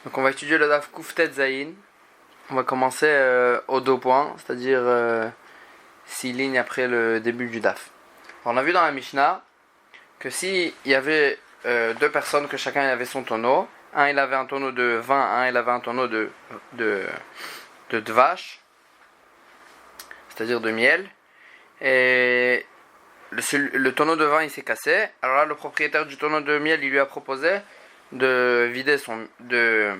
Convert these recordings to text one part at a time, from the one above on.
Donc on va étudier le Daf Kuftet Zayin. On va commencer au 2 points, c'est-à-dire 6 lignes après le début du Daf. Alors, on a vu dans la Mishnah que si il y avait deux personnes, que chacun avait son tonneau, un il avait un tonneau de vin, un il avait un tonneau de vache, c'est-à-dire de miel, et le tonneau de vin il s'est cassé. Alors là, le propriétaire du tonneau de miel il lui a proposé de vider le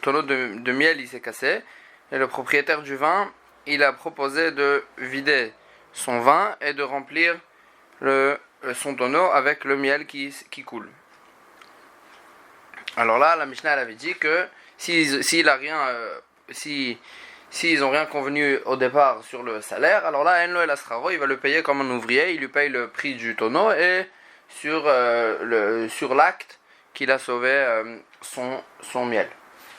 tonneau de miel il s'est cassé, et le propriétaire du vin il a proposé de vider son vin et de remplir son tonneau avec le miel qui coule. Alors là, la Mishnah elle avait dit que s'ils n'ont rien convenu au départ sur le salaire, alors là, Enlo el Asraro, il va le payer comme un ouvrier, il lui paye le prix du tonneau et sur l'acte qu'il a sauvé son miel.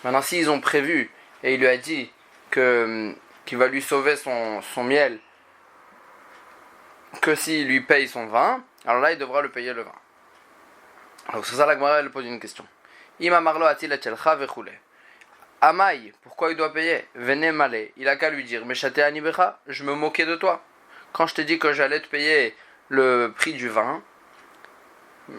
Maintenant, s'ils ont prévu et il lui a dit qu'il va lui sauver son miel que s'il lui paye son vin, alors là, il devra le payer le vin. Alors c'est ça, la Gemara elle pose une question. Ima marlo atil etchelcha vechule. Amaï, pourquoi il doit payer? Venez malé, il a qu'à lui dire, Meshate anibecha, je me moquais de toi. Quand je t'ai dit que j'allais te payer le prix du vin,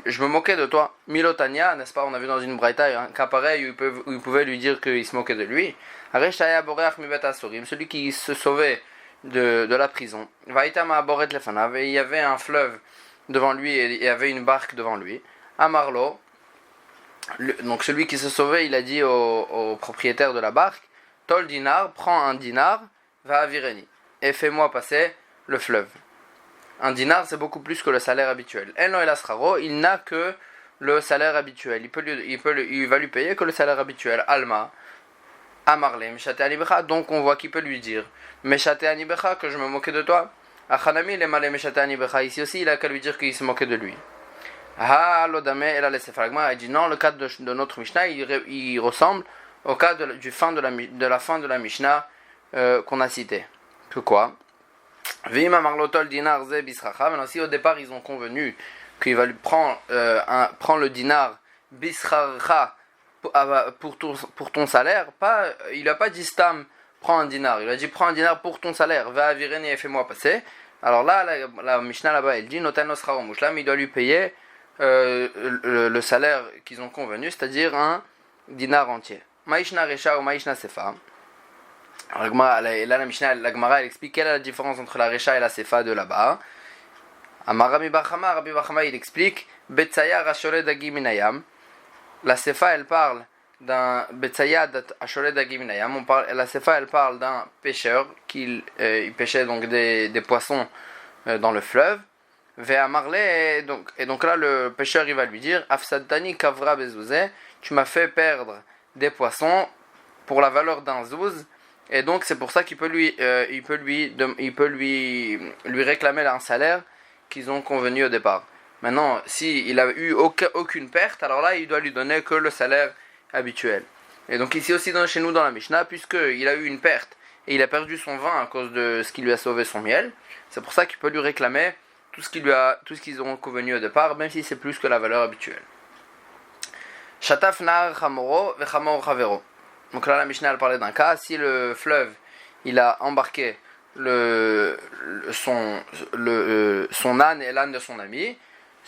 je me moquais de toi. Milotania, n'est-ce pas, on a vu dans une braïta un cas pareil où il pouvait lui dire qu'il se moquait de lui. Areshaya boreach mibet asorim, celui qui se sauvait de la prison. Vaïtama aboret lefanav, et il y avait un fleuve devant lui et il y avait une barque devant lui. Amarlo, donc celui qui se sauvait, il a dit au propriétaire de la barque, Tol dinar, prends un dinar, va à Vireni, et fais-moi passer le fleuve. Un dinar, c'est beaucoup plus que le salaire habituel. El no el asraro, il n'a que le salaire habituel. Il va lui payer que le salaire habituel. Alma, Amarle, Meshate anibecha, donc on voit qu'il peut lui dire, Meshate anibecha, que je me moquais de toi. Achanami, le male Meshate anibecha, ici aussi, il a qu'à lui dire qu'il se moquait de lui. Ah, l'odame, elle a laissé Fragma, elle dit non, le cas de notre Mishnah, il ressemble au cas de la fin de la Mishnah qu'on a cité. Que quoi? Vima marlotol dinar ze bisracha. Maintenant, si au départ ils ont convenu qu'il va lui prendre le dinar bisracha pour ton salaire, il n'a pas dit stam, prends un dinar. Il a dit prends un dinar pour ton salaire, va à Vireni et fais-moi passer. Alors là, la Mishnah là-bas, elle dit notan nosraro mushlam, il doit lui payer le salaire qu'ils ont convenu, c'est-à-dire un dinar entier. Maïshna Recha ou Maïshna Sefa. Alors là, la Mishnah, la Gemara, elle explique quelle est la différence entre la Recha et la Sefa de là-bas. Rabbi Bachama, il explique Betsaya Rashore Dagi Minayam. La Sefa, elle parle d'un Betsaya Rashore Dagi Minayam. La Sefa, elle parle d'un pêcheur qui il pêchait donc des poissons dans le fleuve. Et donc là le pêcheur il va lui dire Afsadtani kavra bezouze, tu m'as fait perdre des poissons pour la valeur d'un zouz, et donc c'est pour ça qu'il peut lui réclamer un salaire qu'ils ont convenu au départ. Maintenant si il a eu aucune perte, alors là il doit lui donner que le salaire habituel. Et donc ici aussi chez nous dans la Mishnah, puisqu'il a eu une perte et il a perdu son vin à cause de ce qui lui a sauvé son miel, c'est pour ça qu'il peut lui réclamer tout ce qu'ils ont convenu au départ, même si c'est plus que la valeur habituelle. Shataf nar chamoro vechamor chavero. Donc là la Mishnah elle parlait d'un cas, si le fleuve il a embarqué son âne et l'âne de son ami,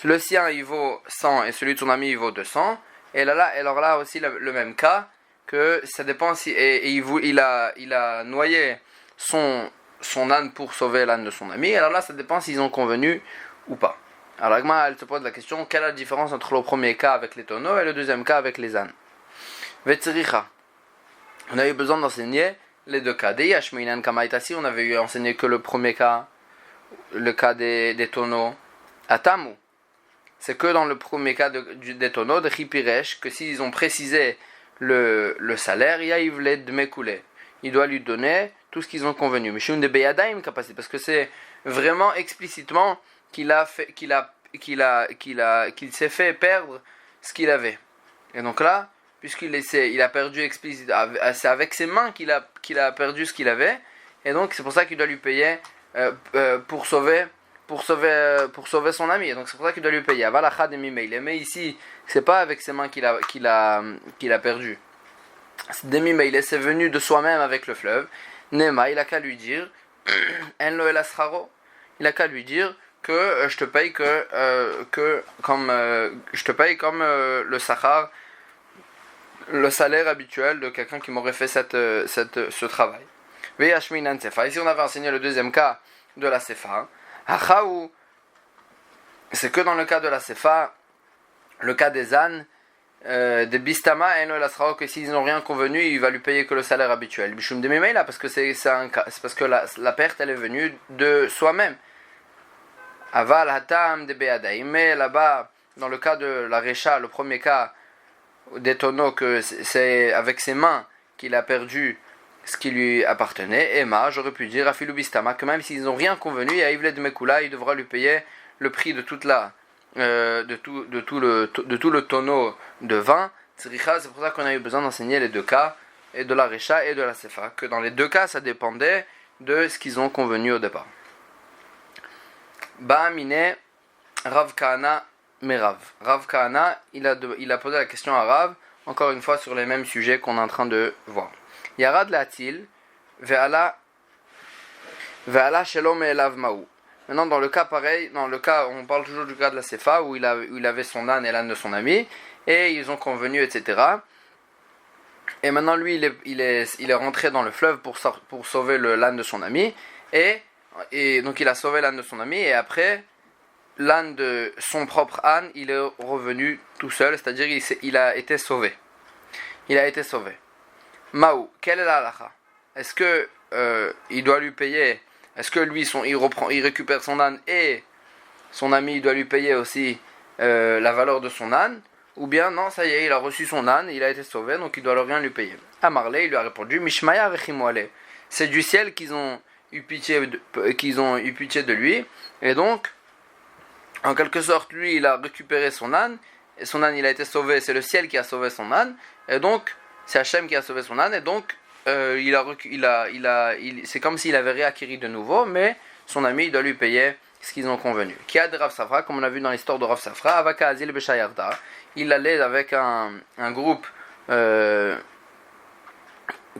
le sien il vaut 100 et celui de son ami il vaut 200, et alors là aussi le même cas, que ça dépend si il a noyé son âne pour sauver l'âne de son ami, alors là ça dépend s'ils ont convenu ou pas. Alors Agma elle se pose la question, quelle est la différence entre le premier cas avec les tonneaux et le deuxième cas avec les ânes? Vetzricha, on a eu besoin d'enseigner les deux cas. Deyashminan kamaitasi, on avait eu enseigné que le premier cas, le cas des tonneaux. Atamu, c'est que dans le premier cas des tonneaux de Chipiresh, que s'ils ont précisé le salaire, Yaïvlet de Mekoulé, il doit lui donner tout ce qu'ils ont convenu. Mais chez une de Beyadaim capacité, parce que c'est vraiment explicitement qu'il s'est fait perdre ce qu'il avait. Et donc là, puisqu'il a perdu explicitement, c'est avec ses mains qu'il a perdu ce qu'il avait, et donc c'est pour ça qu'il doit lui payer pour sauver pour sauver son ami. Donc c'est pour ça qu'il doit lui payer. Avalacha de mimeile. Mais ici, c'est pas avec ses mains qu'il a perdu. Demi-mail, c'est venu de soi-même avec le fleuve. Nema, il a qu'à lui dire, En lo el asraro. Il a qu'à lui dire que je te paye comme le sachar, le salaire habituel de quelqu'un qui m'aurait fait ce travail. Veyashminan sefa. Ici on avait enseigné le deuxième cas de la sefa. Hachaou, c'est que dans le cas de la sefa, le cas des ânes, des bistama et no que s'ils n'ont rien convenu, il va lui payer que le salaire habituel. Bishum de là parce que c'est parce que la perte elle est venue de soi-même. Aval hatam de beadaim. Mais là-bas, dans le cas de la recha, le premier cas des tonneaux, que c'est avec ses mains qu'il a perdu ce qui lui appartenait. Emma, j'aurais pu dire à Filou bistama que même s'ils n'ont rien convenu, à Ivlet de Mekula, il devra lui payer le prix de toute de tout le tonneau de vin. C'est pour ça qu'on a eu besoin d'enseigner les deux cas, et de la Recha et de la Sefa, que dans les deux cas ça dépendait de ce qu'ils ont convenu au départ. Ba'amine Rav Kahana Merav. Rav Kahana, il a posé la question à Rav, encore une fois sur les mêmes sujets qu'on est en train de voir. Yarad Latil Ve'ala Shalom Elav Maou. Maintenant, dans le cas pareil, on parle toujours du cas de la Sefa, où il avait son âne et l'âne de son ami, et ils ont convenu, etc. Et maintenant, lui, il est rentré dans le fleuve pour sauver l'âne de son ami, et donc il a sauvé l'âne de son ami, et après, l'âne de son propre âne, il est revenu tout seul, c'est-à-dire il a été sauvé. Il a été sauvé. Maou, quelle est la halakha? Est-ce que il doit lui payer? Est-ce que lui, il récupère son âne et son ami, il doit lui payer aussi la valeur de son âne? Ou bien, non, ça y est, il a reçu son âne, il a été sauvé, donc il doit rien lui payer. Amarlé, il lui a répondu, Mishmaya rechimoale. C'est du ciel qu'ils ont eu pitié de lui. Et donc, en quelque sorte, lui, il a récupéré son âne, et son âne, il a été sauvé, c'est le ciel qui a sauvé son âne, et donc, c'est Hachem qui a sauvé son âne, et donc, c'est comme s'il avait réacquis de nouveau, mais son ami il doit lui payer ce qu'ils ont convenu. Kia de Rav Safra, comme on a vu dans l'histoire de Rav Safra, Avaka Azil Beshayarda, il allait avec un groupe,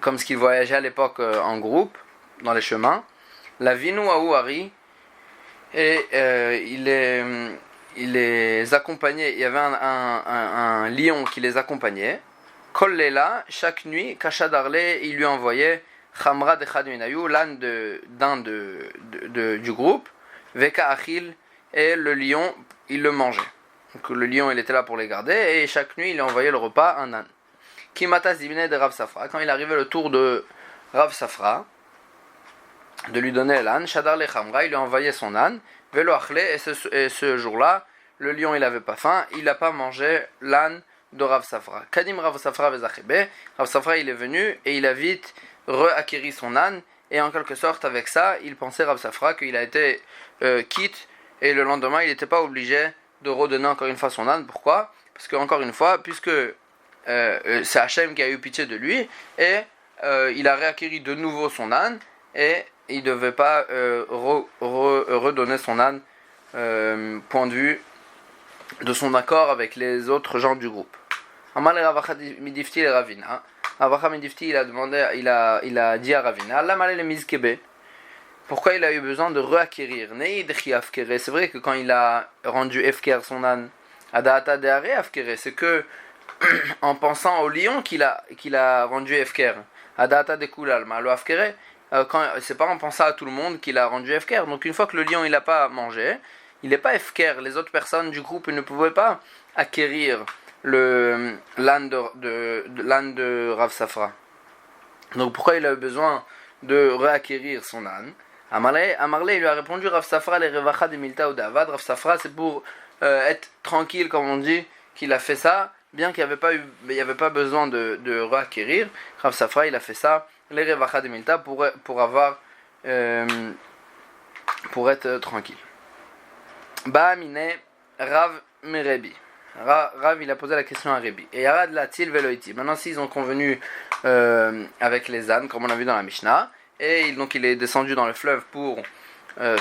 comme ce qu'il voyageait à l'époque en groupe, dans les chemins, la Vinu Aouari, et il les accompagnait, il y avait un lion qui les accompagnait. Kollela, chaque nuit, Kashadarle, il lui envoyait Khamra de Khadminayu, l'âne du groupe, Veka Achil, et le lion, il le mangeait. Donc le lion, il était là pour les garder, et chaque nuit, il lui envoyait le repas, un âne. Kimatas Dibine de Rav Safra, quand il arrivait le tour de Rav Safra, de lui donner l'âne, Shadarle Khamra, il lui envoyait son âne, Velo Achle, et ce jour-là, le lion, il n'avait pas faim, il n'a pas mangé l'âne de Rav Safra. Kadim Rav Safra vezachebe. Rav Safra il est venu et il a vite reacquéri son âne et en quelque sorte avec ça il pensait Rav Safra qu'il a été quitte et le lendemain il n'était pas obligé de redonner encore une fois son âne. Pourquoi? Parce que encore une fois puisque c'est Hachem qui a eu pitié de lui et il a réacquéri de nouveau son âne et il ne devait pas redonner son âne point de vue de son accord avec les autres gens du groupe. Amal Ravacha Midifti et Ravina. Ravacha Midifti il a dit à Ravina, Allah malé le mizkebe. Pourquoi il a eu besoin de reacquérir? C'est vrai que quand il a rendu Efker son âne, Adata Deare Afkere, c'est que en pensant au lion qu'il a rendu Efker. Adata de Kulal, Malo Afkere, c'est pas en pensant à tout le monde qu'il a rendu Efker. Donc une fois que le lion il n'a pas mangé, il n'est pas Efker, les autres personnes du groupe ne pouvaient pas acquérir l'âne de Rav Safra. Donc pourquoi il a eu besoin de réacquérir son âne? Amarlé lui a répondu Rav Safra les revacha de Milta ou d'Avad. Rav Safra c'est pour être tranquille comme on dit qu'il a fait ça, bien qu'il n'y avait pas besoin de réacquérir. Rav Safra il a fait ça les revacha de Milta pour être tranquille. Ba'amine Rav Merebi. Rav il a posé la question à Rebi. Et Yarad Latil Veloiti. Maintenant s'ils ont convenu avec les ânes, comme on a vu dans la Mishnah, et donc il est descendu dans le fleuve pour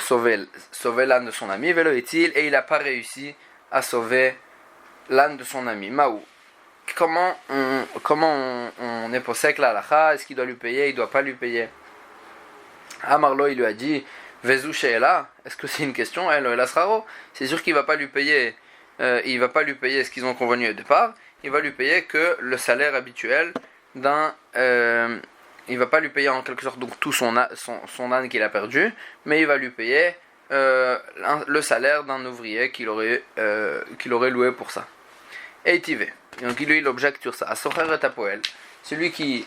sauver l'âne de son ami, Velo est-il, et il n'a pas réussi à sauver l'âne de son ami. Maou. Comment on est possèque la halakha? Est-ce qu'il doit lui payer? Il ne doit pas lui payer? Amarlo, il lui a dit Vezu she'ela. Est-ce que c'est une question? C'est sûr qu'il ne va pas lui payer. Il va pas lui payer ce qu'ils ont convenu au départ. Il va lui payer que le salaire habituel d'un. Il va pas lui payer en quelque sorte donc tout son âne qu'il a perdu, mais il va lui payer le salaire d'un ouvrier qu'il aurait loué pour ça. Et Tivé. Donc lui il objecte sur ça. Asocher et Apoel, celui qui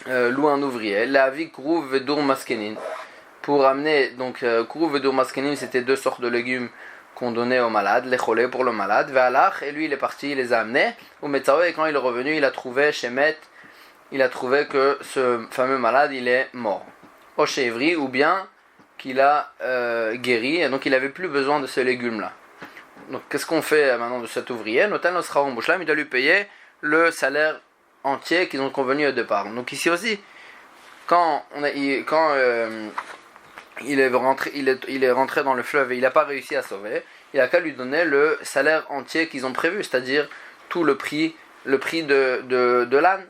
loue un ouvrier, la vie Krouv Vedur Maskenin, pour amener donc Krouv Vedur Maskenin, c'était deux sortes de légumes qu'on donnait aux malades, les cholés pour le malade, Ve'alach, et lui il est parti, il les a amenés, ou Metzaou, et quand il est revenu, il a trouvé Shemet, il a trouvé que ce fameux malade il est mort. Au chèvri, ou bien qu'il a guéri, et donc il n'avait plus besoin de ces légumes-là. Donc qu'est-ce qu'on fait maintenant de cet ouvrier? Notal Nosra Bouchlam, il doit lui payer le salaire entier qu'ils ont convenu au départ. Donc ici aussi, quand il est rentré dans le fleuve et il n'a pas réussi à sauver, il a qu'à lui donner le salaire entier qu'ils ont prévu, c'est-à-dire tout le prix de l'âne.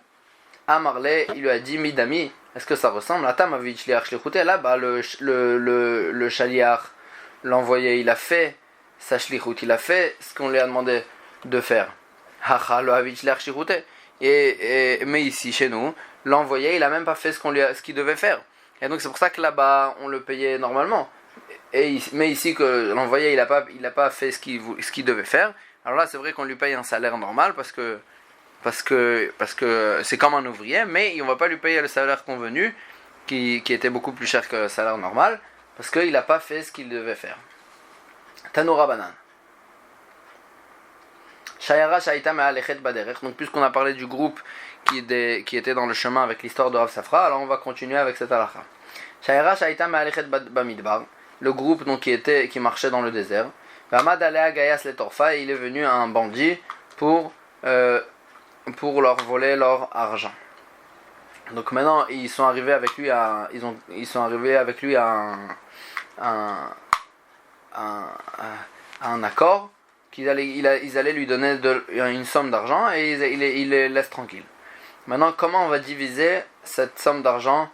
Amarlé, il lui a dit Midami, est-ce que ça ressemble à Tamavich Shliach Shlichute? Là-bas, le Shaliach, l'envoyé, il a fait sa Shlichut, il a fait ce qu'on lui a demandé de faire. Hacha lo Havich Shliach Shlichute. Mais ici, chez nous, l'envoyé, il a même pas fait ce qu'il devait faire. Et donc c'est pour ça que là-bas, on le payait normalement. Mais ici, que l'envoyé, il a pas fait ce qu'il devait faire. Alors là, c'est vrai qu'on lui paye un salaire normal parce que c'est comme un ouvrier, mais on va pas lui payer le salaire convenu, qui était beaucoup plus cher que le salaire normal, parce qu'il n'a pas fait ce qu'il devait faire. Tanoura Banan. Shayara Shaita Me'alechet Baderech. Donc puisqu'on a parlé du groupe qui était dans le chemin avec l'histoire de Rav Safra, alors on va continuer avec cette halakha. Shayara Shaita Me'alechet Bamidbar. Le groupe donc qui marchait dans le désert. Vamad Alea Gayas Le Torfa, et il est venu un bandit pour leur voler leur argent. Donc maintenant ils sont arrivés avec lui à un accord qu'ils allaient lui donner une somme d'argent et il les laisse tranquilles. Maintenant, comment on va diviser cette somme d'argent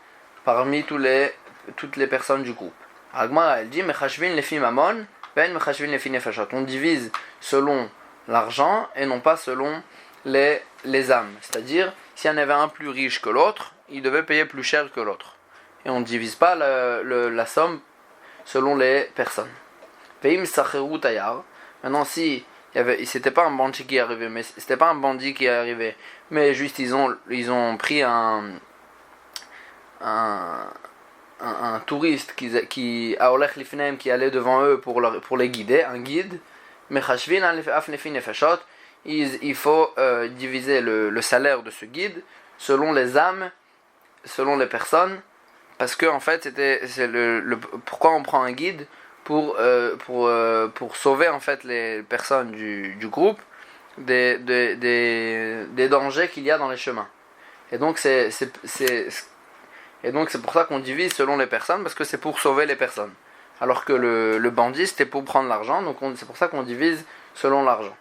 parmi toutes les personnes du groupe? Agmara, elle dit Mechashvin lefi mamon, ben mechashvin lefi nefashot. On divise selon l'argent et non pas selon les âmes. C'est-à-dire, s'il y en avait un plus riche que l'autre, il devait payer plus cher que l'autre. Et on ne divise pas la somme selon les personnes. Veim sacheru tayar. Maintenant, si c'était pas un bandit qui est arrivé, mais juste ils ont pris un touriste qui aolech lifneim, qui allait devant eux pour les guider, un guide. Mechashvin af nefi nefashot. Il faut diviser le salaire de ce guide selon les âmes, selon les personnes, parce que en fait pourquoi on prend un guide pour sauver en fait les personnes du groupe des dangers qu'il y a dans les chemins. Et donc c'est pour ça qu'on divise selon les personnes, parce que c'est pour sauver les personnes. Alors que le bandit c'était pour prendre l'argent, donc c'est pour ça qu'on divise selon l'argent.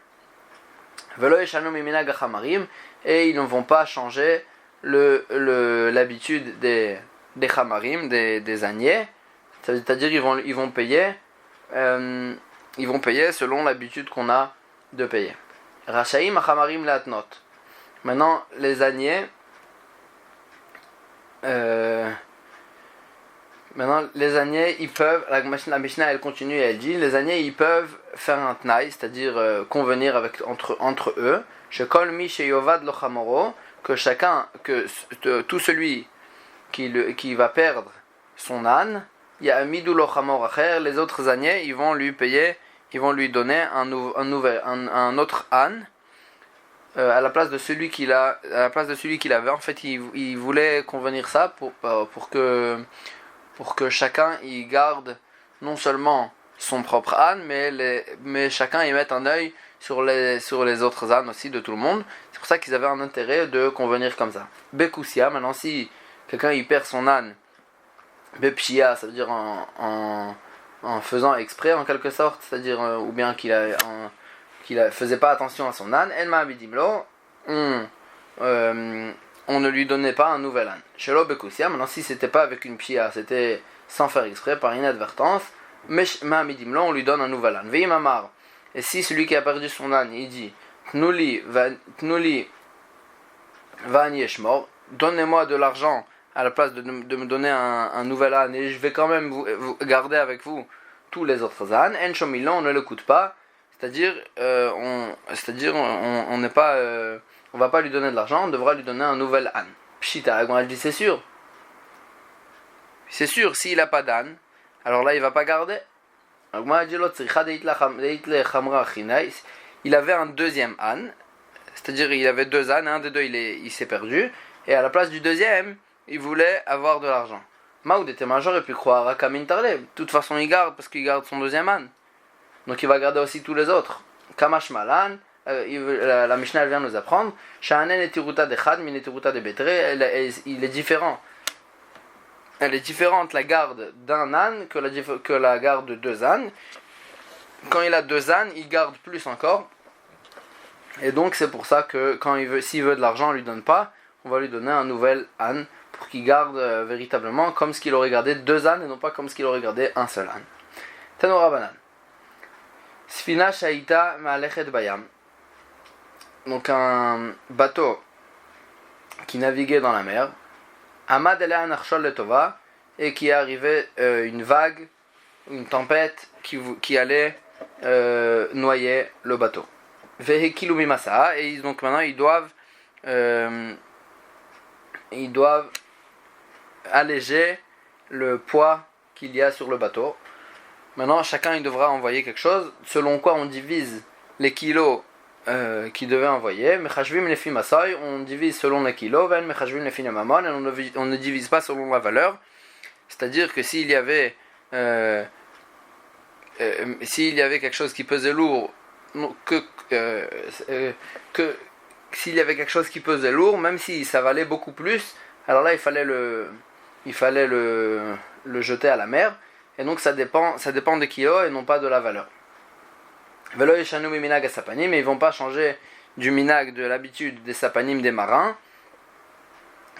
Et ils ne vont pas changer l'habitude des chamarim, des âniers. C'est-à-dire ils vont payer selon l'habitude qu'on a de payer. Rachaim achamarim latnot. Maintenant les âniers ils peuvent, la Mishnah elle continue et elle dit, les âniers ils peuvent faire un tnaï, c'est-à-dire convenir entre eux, shekol mi sheyovad lo chamoro, que tout celui qui va perdre son âne, ya'amidu lo chamor acher, les autres âniers ils vont lui donner un autre âne à la place de celui qu'il avait. En fait il voulait convenir ça pour que chacun y garde non seulement son propre âne, mais chacun y mette un œil sur les autres ânes aussi de tout le monde. C'est pour ça qu'ils avaient un intérêt de convenir comme ça. Bekoussia, maintenant si quelqu'un y perd son âne Bepshia, ça veut dire en faisant exprès en quelque sorte, c'est-à-dire ou bien faisait pas attention à son âne. El ma'amidimlo, on ne lui donnait pas un nouvel âne. Shelo bekusia, maintenant si c'était pas avec une pshia, c'était sans faire exprès, par inadvertance, mais ma'amidimlo, on lui donne un nouvel âne. Veimamar, et si celui qui a perdu son âne, il dit Tnuli va'ani eshmor, donnez-moi de l'argent à la place de me donner un nouvel âne et je vais quand même vous garder avec vous tous les autres ânes. En shomilon, on ne l'écoute pas, c'est-à-dire on n'est pas on va pas lui donner de l'argent, on devra lui donner un nouvel âne. Pshita, elle dit c'est sûr, s'il n'a pas d'âne, alors là il va pas garder. Il avait un deuxième âne, c'est-à-dire il avait deux ânes, un des deux il s'est perdu, et à la place du deuxième, il voulait avoir de l'argent. Maoud était major et pu croire à Kamin Tarle. De toute façon, il garde parce qu'il garde son deuxième âne. Donc il va garder aussi tous les autres. Kamash Malan, la Mishnah vient nous apprendre Sha'anen et Tiruta de Chad, min et Tiruta de Betre, il est différent. Elle est différente la garde d'un âne que la garde de deux ânes. Quand il a deux ânes, il garde plus encore. Et donc c'est pour ça que s'il veut de l'argent, on lui donne pas. On va lui donner un nouvel âne pour qu'il garde véritablement comme ce qu'il aurait gardé deux ânes et non pas comme ce qu'il aurait gardé un seul âne. Tanora Banan. Sfina Shaita Ma'alechet Bayam. Donc un bateau qui naviguait dans la mer. Amad Elea Narshol Letova, et qui est arrivé une vague, une tempête qui allait noyer le bateau. Vehekilu Mimasa, et donc maintenant ils doivent alléger le poids qu'il y a sur le bateau. Maintenant, chacun il devra envoyer quelque chose, selon quoi on divise les kilos qu'il devait envoyer. Mechashvim lefi masai, on divise selon les kilos, ven mechashvim lefi mamon, et on ne divise pas selon la valeur. C'est-à-dire que s'il y avait quelque chose qui pesait lourd, s'il y avait quelque chose qui pesait lourd, même si ça valait beaucoup plus, alors là il fallait le jeter à la mer, et donc ça dépend des kilos et non pas de la valeur. Velo yeshanu minag sapanim, mais ils vont pas changer du minag, de l'habitude des sapanim des marins,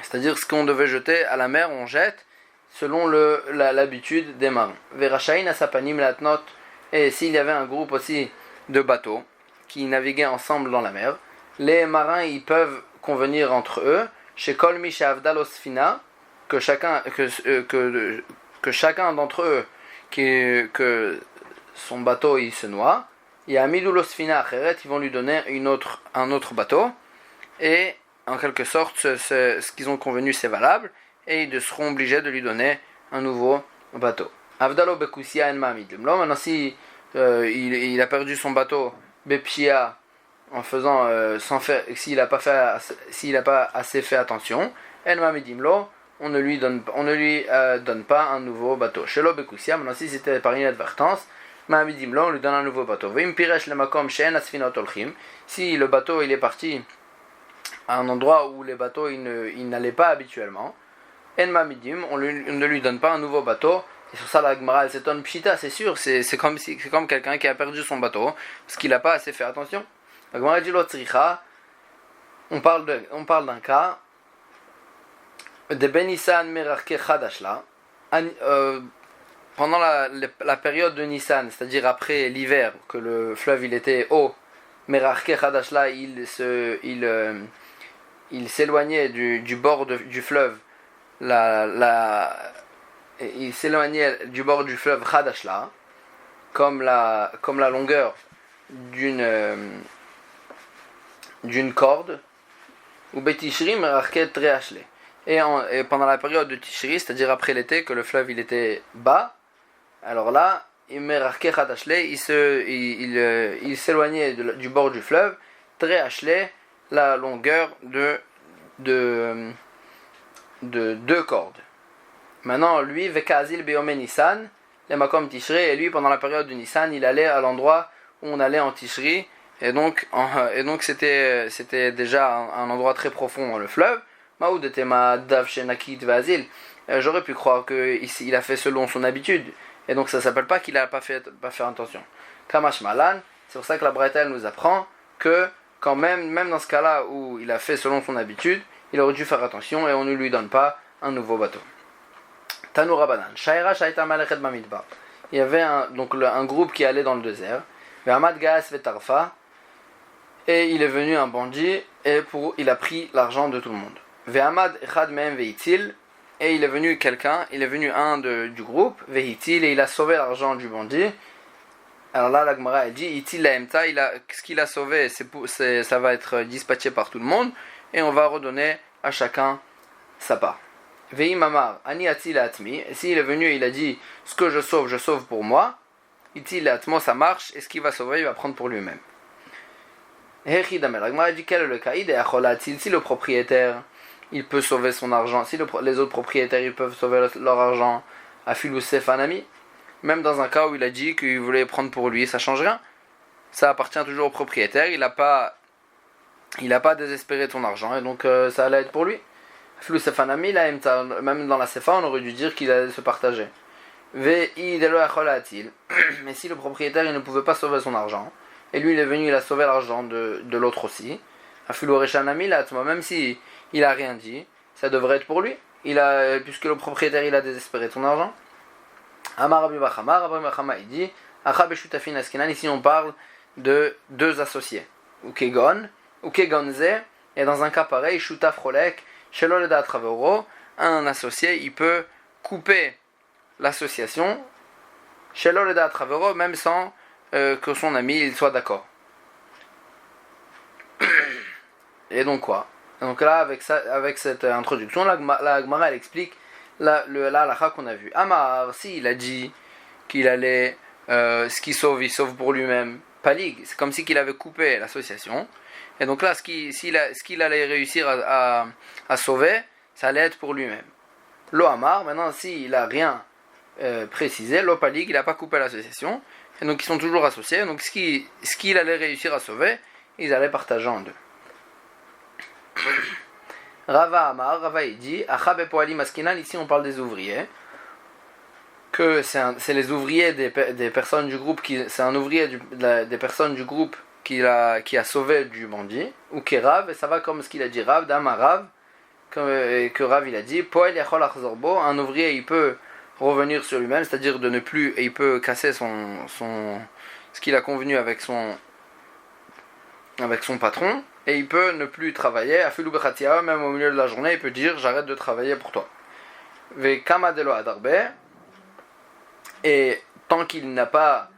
c'est-à-dire ce qu'on devait jeter à la mer on jette selon l'habitude des marins. Verashain sapanim latnot, et s'il y avait un groupe aussi de bateaux qui naviguaient ensemble dans la mer, les marins ils peuvent convenir entre eux chez Kol Mi Shavdalosfina, que chacun d'entre eux que son bateau il se noie, et à Midulosfina Acheret, ils vont lui donner un autre bateau, et en quelque sorte ce qu'ils ont convenu c'est valable, et ils seront obligés de lui donner un nouveau bateau. Avdalo Bekusia en Mamid. Maintenant si il a perdu son bateau Bepshia en faisant s'il n'a pas assez fait attention, El Mamidimlo, on ne lui donne pas un nouveau bateau. Shelo Bekusia, maintenant si c'était par inadvertance, Mamidimlo, on lui donne un nouveau bateau. Vim Piresh le Makom Shen Asfinot Olchim, si le bateau il est parti à un endroit où les bateaux il n'allait pas habituellement, En Mamidim, on ne lui donne pas un nouveau bateau. Et sur ça la Gemara elle s'étonne, Pshita, c'est sûr, c'est comme quelqu'un qui a perdu son bateau parce qu'il n'a pas assez fait attention. La Gemara dit l'Otzricha, on parle d'un cas de Benissan Merarke Chadashla, pendant la période de Nissan, c'est-à-dire après l'hiver, que le fleuve il était haut, Merarke Chadashla, il s'éloignait du bord du fleuve, il s'éloignait du bord du fleuve Chadashla, comme la longueur d'une corde, ou Betishri Merarke Treashle. Et pendant la période de Tishri, c'est-à-dire après l'été, que le fleuve il était bas, alors là, Merarke Chadashle, il s'éloignait du bord du fleuve, Treashle, la longueur de deux cordes. Maintenant, lui, Vekazil Beome Nissan, les Makom Tishri, et lui, pendant la période de Nissan, il allait à l'endroit où on allait en Tishri, et donc c'était déjà un endroit très profond dans le fleuve. Maoud Tema Dav Shenakit Vazil, j'aurais pu croire qu'il a fait selon son habitude. Et donc ça s'appelle pas qu'il n'a pas fait attention. Kamash Malan, c'est pour ça que la Braïta nous apprend que quand même dans ce cas-là où il a fait selon son habitude, il aurait dû faire attention et on ne lui donne pas un nouveau bateau. Tanu Rabanan, Shaira Shaita Malechet Bamidbar. Il y avait un groupe qui allait dans le désert. Ve'amad Gaas Vetarfa. Et il est venu un bandit et il a pris l'argent de tout le monde. Ve'amad Echad Mehem Veitil. Et il est venu un du groupe, Veitil, et il a sauvé l'argent du bandit. Alors là, la Gemara a dit, Itil Laemta, ce qu'il a sauvé, ça va être dispatché par tout le monde, et on va redonner à chacun sa part. Ve'im Amar, Ani Atil Atmi, et s'il est venu et il a dit, ce que je sauve pour moi, Itil Atmo, ça marche, et ce qu'il va sauver, il va prendre pour lui-même. Hechidamel, la Gemara a dit, quel est le cas? Si le propriétaire, il peut sauver son argent, si les autres propriétaires, ils peuvent sauver leur argent, à Filou Sefanami, même dans un cas où il a dit qu'il voulait prendre pour lui, ça change rien. Ça appartient toujours au propriétaire, il n'a pas désespéré de son argent, et donc ça allait être pour lui. Filou Sefanami, même dans la Sefa, on aurait dû dire qu'il allait se partager. Mais si le propriétaire il ne pouvait pas sauver son argent, et lui il est venu, il a sauvé l'argent de l'autre aussi, même si il a rien dit, ça devrait être pour lui, puisque le propriétaire il a désespéré de son argent. Amar Rabbi Bachama il dit, ici on parle de deux associés, ou Kegonze, et dans un cas pareil, Shutaf Rolek, Sheloleda Travero, un associé il peut couper l'association, Sheloleda Travero, même sans que son ami il soit d'accord. Et donc quoi? Donc là, avec cette introduction, la Gemara elle explique la halakha qu'on a vu. Amar, s'il a dit qu'il allait, ce qu'il sauve, il sauve pour lui-même, palig, c'est comme si qu'il avait coupé l'association. Et donc là, ce qu'il allait réussir à sauver, ça allait être pour lui-même. Lo Amar, maintenant, s'il n'a rien précisé, lo palig, il n'a pas coupé l'association. Et donc ils sont toujours associés. Donc ce qu'il allait réussir à sauver, ils allaient partager en deux. Rava il dit, Achabe Poali Maskinan, ici on parle des ouvriers, que c'est les ouvriers des personnes du groupe, c'est un ouvrier des personnes du groupe qui a sauvé du bandit, ou qui est Rav, et ça va comme ce qu'il a dit Rav, Dama Rav, que Rav il a dit, Poel Yachol Achzorbo, un ouvrier il peut revenir sur lui-même, c'est-à-dire de ne plus, et il peut casser ce qu'il a convenu avec son patron, et il peut ne plus travailler, Afilou Bechatia, même au milieu de la journée, il peut dire j'arrête de travailler pour toi. Ve Kamadelo Adarbe, et tant qu'il n'a pas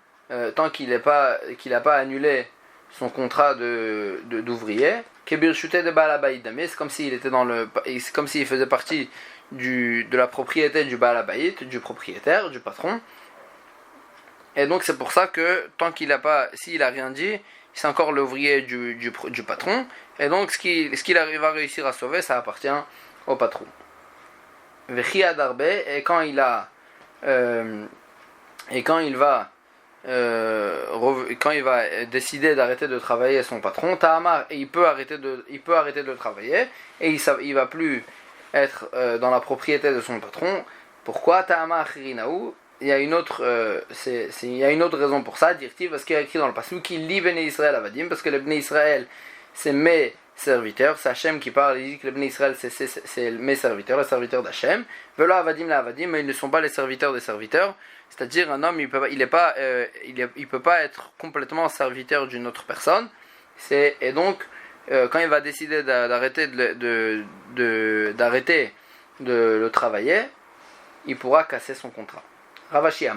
annulé son contrat d'ouvrier, Kebir Shute de Baalabaïd, c'est comme s'il était c'est comme s'il faisait partie de la propriété du Baalabaïd, du propriétaire, du patron. Et donc c'est pour ça que s'il a rien dit, c'est encore l'ouvrier du patron, et donc ce qu'il arrive à réussir à sauver, ça appartient au patron. Vechia Darbe, et quand il va décider d'arrêter de travailler son patron, Ta'amar, et il peut arrêter de travailler, et il va plus être dans la propriété de son patron. Pourquoi Ta'amar Chirinaou? Il y a une autre raison pour ça, dire-t-il, parce qu'il y a écrit dans le passage qu'il lit Bnei Israël Avadim, parce que les Bnei Israël c'est mes serviteurs, c'est Hachem qui parle, il dit que les Bnei Israël c'est mes serviteurs, les serviteurs d'Hachem, Velo Avadim la Avadim, mais ils ne sont pas les serviteurs des serviteurs, c'est-à-dire un homme il peut pas être complètement serviteur d'une autre personne, et donc quand il va décider d'arrêter de le travailler, il pourra casser son contrat. Ravashi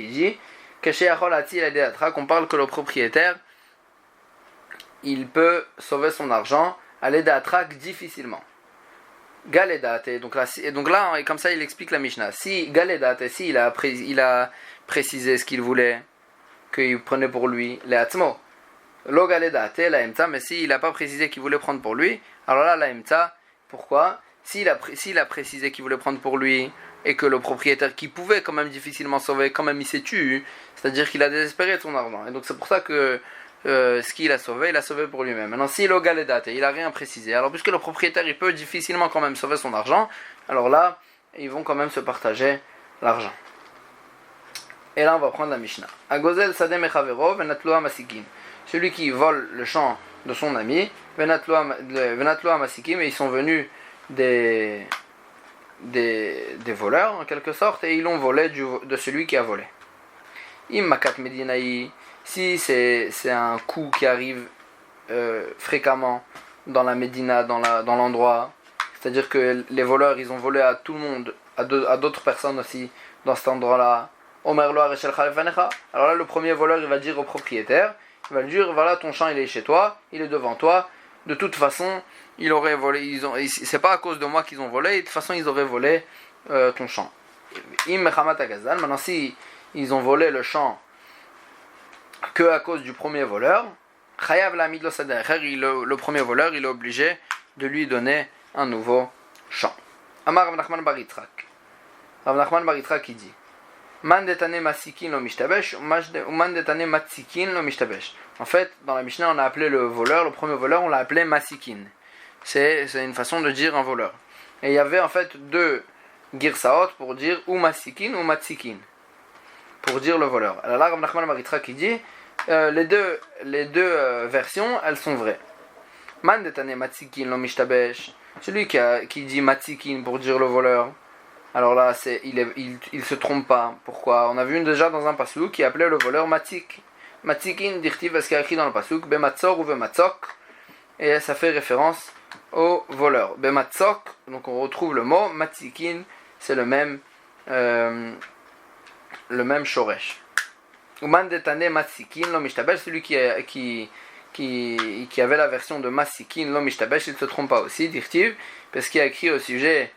dit qu'on parle que le propriétaire il peut sauver son argent à l'aide d'Atrak difficilement. Galedate, donc là, et comme ça il explique la Mishnah. Si Galedate, si il a précisé ce qu'il voulait, qu'il prenait pour lui, les Atzmo. Lo Galedate, la Emta, mais s'il n'a pas précisé qu'il voulait prendre pour lui, alors là, la Emta, pourquoi? S'il a précisé qu'il voulait prendre pour lui, et que le propriétaire qui pouvait quand même difficilement sauver, quand même il s'est tué, c'est-à-dire qu'il a désespéré de son argent. Et donc c'est pour ça que ce qu'il a sauvé, il a sauvé pour lui-même. Maintenant, si l'ogaledate, il a rien précisé, alors puisque le propriétaire il peut difficilement quand même sauver son argent, alors là, et ils vont quand même se partager l'argent. Et là on va prendre la Mishnah. Agozel sadem echavero venatlo masikin. Celui qui vole le champ de son ami, venatlo masikim, et ils sont venus des voleurs en quelque sorte, et ils l'ont volé de celui qui a volé. Immakat medinaï, si c'est un coup qui arrive fréquemment dans la Médina, dans l'endroit, c'est-à-dire que les voleurs ils ont volé à tout le monde, à d'autres personnes aussi dans cet endroit-là. Alors là le premier voleur il va dire au propriétaire, il va lui dire voilà ton champ il est chez toi, il est devant toi, de toute façon il aurait volé, c'est pas à cause de moi qu'ils ont volé, de toute façon ils auraient volé ton champ. Maintenant si ils ont volé le champ que à cause du premier voleur, le premier voleur il est obligé de lui donner un nouveau champ. Amar Rav Nachman bar Yitzchak. Rav Nachman bar Yitzchak qui dit Man detane masikin lo mishtabesh ou man detane matsikin lo mishtabesh. En fait, dans la Mishnah, on a appelé le voleur, le premier voleur, on l'a appelé masikin. C'est une façon de dire un voleur. Et il y avait en fait deux girsaot pour dire ou masikin ou matsikin, pour dire le voleur. Alors là, Rav Nachman bar Yitzchak qui dit les deux versions, elles sont vraies. Man detane matsikin lo mishtabesh. Celui qui dit matsikin pour dire le voleur, alors là, il se trompe pas. Pourquoi? On a vu déjà dans un pasuk qui appelait le voleur matik. Matikin dirtiv, parce qu'il y a écrit dans le pasuk bematzor ou bematzok, et ça fait référence au voleur. Bematzok, donc on retrouve le mot matikin, c'est le même shoresh. Uman detane matikin lo mishtabesh, celui qui avait la version de masikin lo mishtabesh, il ne se trompe pas aussi, dirtiv, parce qu'il y a écrit au sujet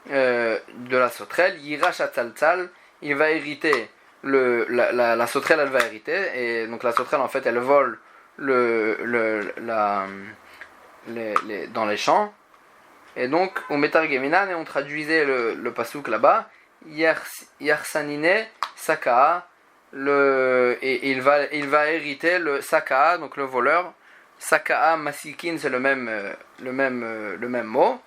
de la sauterelle, Yirash Atzaltzal, il va hériter, la sauterelle elle va hériter, et donc la sauterelle en fait elle vole dans les champs, et donc on metargeminan, et on traduisait le pasuk là-bas, Yarsanine Sakaa, et il va hériter le Sakaa, donc le voleur. Sakaa Masikin, c'est le même mot.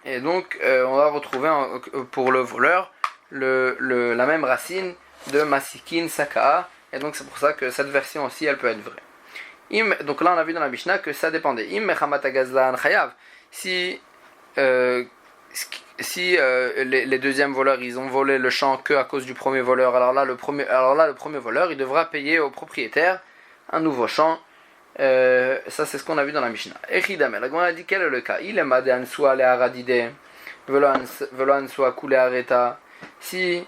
Et donc on va retrouver pour le voleur la même racine de Masikin Sakaa, et donc c'est pour ça que cette version aussi elle peut être vraie. Donc là on a vu dans la Mishnah que ça dépendait. Si les deuxièmes voleurs ils ont volé le champ que à cause du premier voleur, alors là le premier voleur il devra payer au propriétaire un nouveau champ. Ça c'est ce qu'on a vu dans la Mishnah. Echidame, la Gemara a dit quel est le cas? Il est madé ansua le haradide, velo ansua kule areta. Si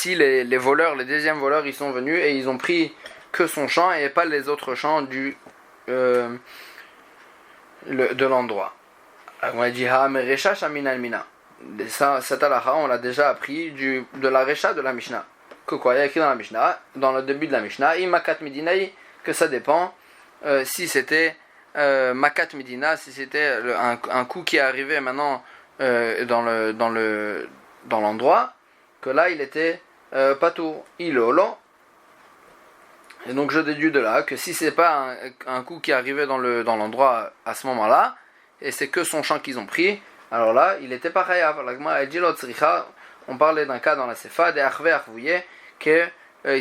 les voleurs, les deuxièmes voleurs, ils sont venus et ils ont pris que son champ et pas les autres champs de l'endroit. On a dit ha meresha shamin almina. Cet halakha on l'a déjà appris de la recha de la Mishnah. Que quoi? Il y a écrit dans la Mishnah, dans le début de la Mishnah, Makat Medinaï, que ça dépend si c'était Makat Medina, si c'était un coup qui est arrivé maintenant dans l'endroit, que là il était patour, ilolo. Et donc je déduis de là que si c'est pas un coup qui est arrivé dans l'endroit à ce moment-là, et c'est que son champ qu'ils ont pris, alors là il était pas chayav. On parlait d'un cas dans la Sefa, des Achve Achvouye, qu'ils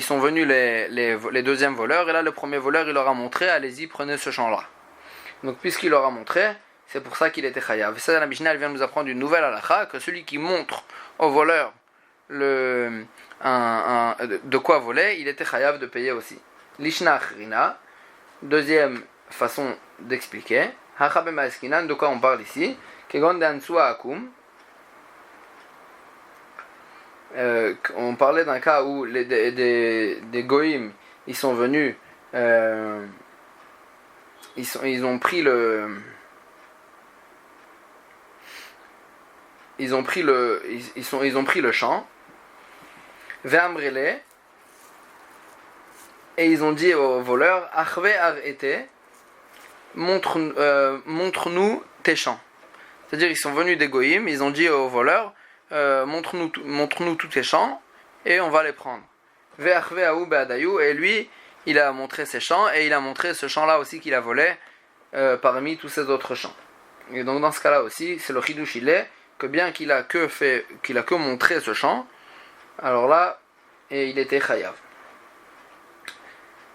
sont venus les deuxièmes voleurs, et là le premier voleur il leur a montré, allez-y, prenez ce champ-là. Donc puisqu'il leur a montré, c'est pour ça qu'il était chayav. Ça, la Mishnah elle vient nous apprendre une nouvelle halakha, que celui qui montre au voleur de quoi voler, il était chayav de payer aussi. Lishna Achrina, deuxième façon d'expliquer, Hacha B'Ma'eskinan, de quoi on parle ici, Kegon Dansua Akum. On parlait d'un cas où des goïms ils sont venus, ils ont pris le champ, Ve'amrele, et ils ont dit au voleur, Achve arete, montre-nous tes champs. C'est-à-dire ils sont venus des goïms, ils ont dit au voleur, montre-nous tous tes champs et on va les prendre. Et lui il a montré ses champs et il a montré ce champ là aussi qu'il a volé parmi tous ces autres champs. Et donc dans ce cas-là aussi, c'est le Chidush il est que bien qu'il a que montré ce champ, alors là, et il était chayav.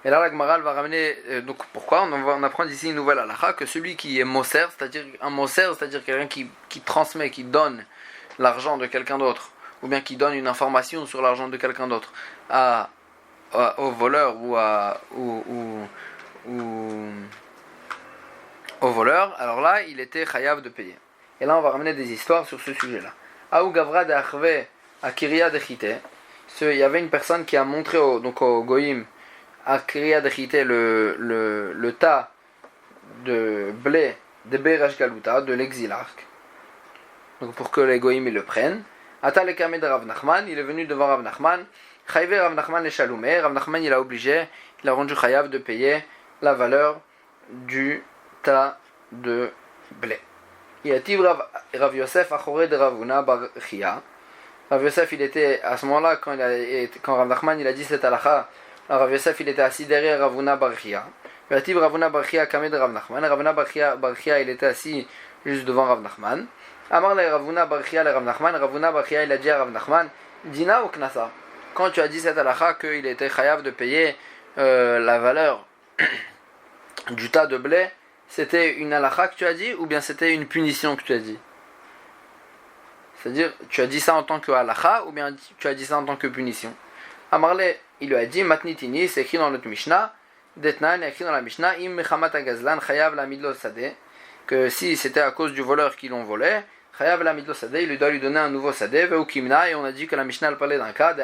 Et là, la Gemara va ramener. Donc pourquoi on apprend ici une nouvelle halakha que celui qui est moser, c'est-à-dire quelqu'un qui transmet, qui donne l'argent de quelqu'un d'autre, ou bien qui donne une information sur l'argent de quelqu'un d'autre au voleur au voleur, alors là, il était chayav de payer. Et là, on va ramener des histoires sur ce sujet-là. Aou Gavra de Achve à Kiria de Chite, il y avait une personne qui a montré au Goïm à Kiria de Chite le tas de blé de Beresh Galuta, de l'exilarque, donc pour que les Goïm ils le prennent. Ata le Kamed Rav Nachman, il est venu devant Rav Nachman. Chayve Rav Nachman le Shaloumé, Rav Nachman il a rendu chayav de payer la valeur du tas de blé. Yativ Rav Yosef Achore de Ravuna Bar Chia. Rav Yosef il était à ce moment-là quand Rav Nachman il a dit cette halakha, Rav Yosef il était assis derrière Ravuna Bar Chia. Yativ Ravuna Bar Chia Kamed Rav Nachman. Ravuna Bar Chia il était assis juste devant Rav Nachman. Amar le Ravuna Bar Chia le Rav Nachman. Ravuna Bar Chia il a dit à Rav Nachman, Dina ou Knasa. Quand tu as dit cette halakha qu'il était chayav de payer la valeur du tas de blé, c'était une halakha que tu as dit ou bien c'était une punition que tu as dit? C'est-à-dire, tu as dit ça en tant que halakha ou bien tu as dit ça en tant que punition? Amarle, il lui a dit, Matnitini, c'est écrit dans notre Mishnah, Detnan, écrit dans la Mishnah, Im mechamat agazlan, chayav la midlo sadeh, que si c'était à cause du voleur qui l'ont volé, chayav la midlo sadeh, il doit lui donner un nouveau sadeh, veukimna, et on a dit que la Mishnah elle parlait d'un cas,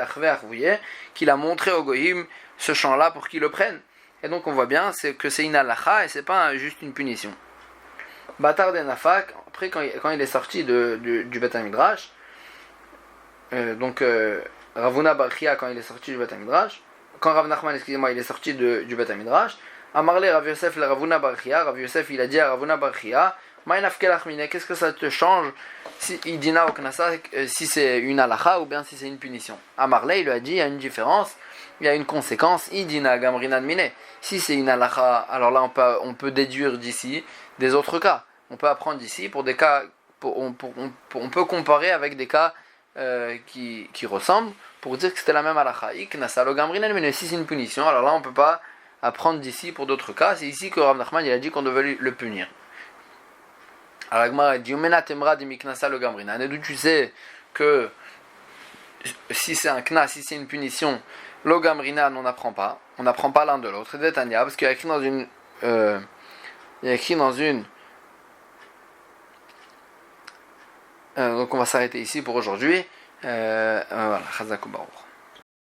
qu'il a montré au goïm ce champ-là pour qu'il le prenne. Et donc on voit bien que c'est une halakha et c'est pas juste une punition. Batar de Nafak, après quand il est sorti du Beth Midrash, Ravuna Bar Chia quand il est sorti du Beth Midrash, quand Rav Nachman, il est sorti du Beth Midrash, Amarle Rav Yosef le Ravuna Bar Chia, Rav Yosef il a dit à Ravuna Bar Chia, qu'est-ce que ça te change si Idina ou Knasa, si c'est une halakha ou bien si c'est une punition? Amarle il lui a dit, il y a une différence, il y a une conséquence, Idina Gamrinan Mine. Si c'est une halakha, alors là on peut déduire d'ici des autres cas. On peut apprendre d'ici pour des cas, on peut comparer avec des cas qui ressemblent pour dire que c'était la même halakha. Iknasa lo Gamrinan Mine. Si c'est une punition, alors là on peut pas apprendre d'ici pour d'autres cas. C'est ici que Rav Nachman il a dit qu'on devait le punir. Alors Agmara dit Umena temra de miknasa le Gamrinan. Et d'où tu sais que si c'est un knas, si c'est une punition, lo Gamrinan on n'apprend pas l'un de l'autre. C'est Tanya parce qu'il y a écrit dans une donc on va s'arrêter ici pour aujourd'hui. Voilà, Chazakou Baruch.